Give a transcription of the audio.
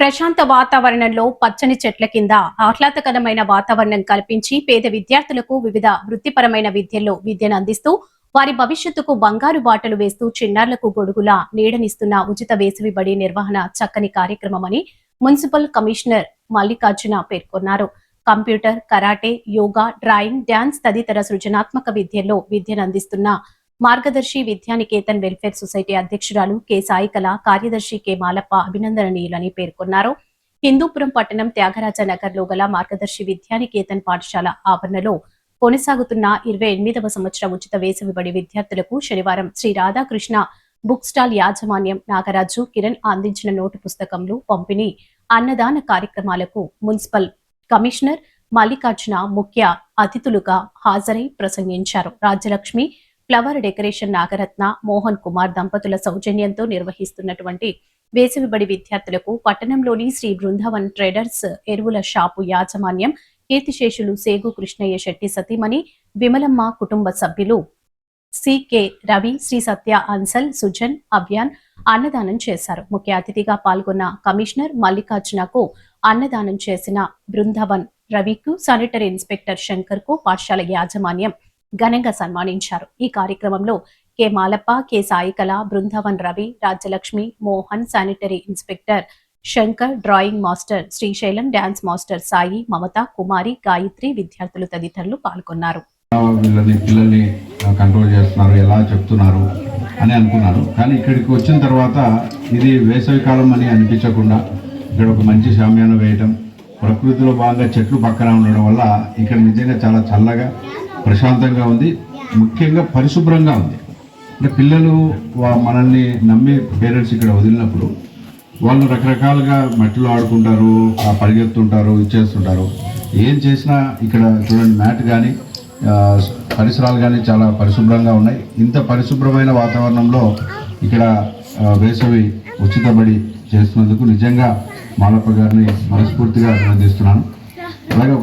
ప్రశాంత వాతావరణంలో పచ్చని చెట్ల కింద ఆహ్లాదకరమైన వాతావరణం కల్పించి పేద విద్యార్థులకు వివిధ వృత్తిపరమైన విద్యల్లో విద్యను అందిస్తూ వారి భవిష్యత్తుకు బంగారు బాటలు వేస్తూ చిన్నారులకు గొడుగులా నీడనిస్తున్న ఉచిత వేసవి బడి నిర్వహణ చక్కని కార్యక్రమమని మున్సిపల్ కమిషనర్ మల్లికార్జున పేర్కొన్నారు. Computer, karate, yoga, drawing, dance తదితర సృజనాత్మక విద్యల్లో విద్యను అందిస్తున్న మార్గదర్శి విద్యానికేతన్ వెల్ఫేర్ సొసైటీ అధ్యక్షురాలు కె సాయికళ, కార్యదర్శి కె మాలప్ప అభినందనీయులని పేర్కొన్నారు. హిందూపురం పట్టణం త్యాగరాజ నగర్ లో గల మార్గదర్శి విద్యానికేతన్ పాఠశాల ఆవరణలో కొనసాగుతున్న 28వ సంవత్సరం ఉచిత వేసవి బడి విద్యార్థులకు శనివారం శ్రీ రాధాకృష్ణ బుక్ స్టాల్ యాజమాన్యం నాగరాజు, కిరణ్ అందించిన నోటు పుస్తకములు పంపిణీ, అన్నదాన కార్యక్రమాలకు మున్సిపల్ కమిషనర్ మల్లికార్జున ముఖ్య అతిథులుగా హాజరై ప్రసంగించారు. రాజ్యలక్ష్మి ఫ్లవర్ డెకరేషన్ నాగరత్న, మోహన్ కుమార్ దంపతుల సౌజన్యంతో నిర్వహిస్తున్నటువంటి వేసవిబడి విద్యార్థులకు పట్టణంలోని శ్రీ బృందావన్ ట్రేడర్స్ ఎరువుల షాపు యాజమాన్యం కీర్తిశేషులు సేగు కృష్ణయ్య శెట్టి సతీమణి విమలమ్మ కుటుంబ సభ్యులు సికే రవి, శ్రీ సత్య అన్సల్, సుజన్, అవ్యాన్ అన్నదానం చేశారు. ముఖ్య అతిథిగా పాల్గొన్న కమిషనర్ మల్లికార్జునకు అన్నదానం చేసిన బృందావన్ రవికు, శానిటరీ ఇన్స్పెక్టర్ శంకర్ కు పాఠశాల యాజమాన్యం ఘనంగా సన్మానించారు. ఈ కార్యక్రమంలో K Malappa, K Saikala, Brindavan Ravi, Rajyalakshmi, Mohan, sanitary inspector Shankar, drawing master Srisailam, dance master Sai, Mamata, Kumari, Gayatri విద్యార్థులు తదితరులు పాల్గొన్నారు. పిల్లల్ని కంట్రోల్ చేస్తున్నారు, ఎలా చెప్తున్నారు అని అనుకున్నారు. కానీ ఇక్కడికి వచ్చిన తర్వాత ఇది వేసవి కాలం అని అనిపించకుండా ఇక్కడ ఒక మంచి శామ్యాన వేయటం, ప్రకృతిలో భాగంగా చెట్లు పక్కన ఉండడం వల్ల ఇక్కడ నిజంగా చాలా చల్లగా ప్రశాంతంగా ఉంది. ముఖ్యంగా పరిశుభ్రంగా ఉంది. అంటే పిల్లలు మనల్ని నమ్మి పేరెంట్స్ ఇక్కడ వదిలినప్పుడు వాళ్ళు రకరకాలుగా మట్టిలో ఆడుకుంటారు, పరిగెత్తుంటారు, ఇచ్చేస్తుంటారు. ఏం చేసినా ఇక్కడ చూడండి, మ్యాట్ కానీ పరిసరాలు కానీ చాలా పరిశుభ్రంగా ఉన్నాయి. ఇంత పరిశుభ్రమైన వాతావరణంలో ఇక్కడ వేసవి ఉచిత బడి చేస్తున్నందుకు నిజంగా మాలప్ప గారిని మనస్ఫూర్తిగా అభినందిస్తున్నాను. అలాగే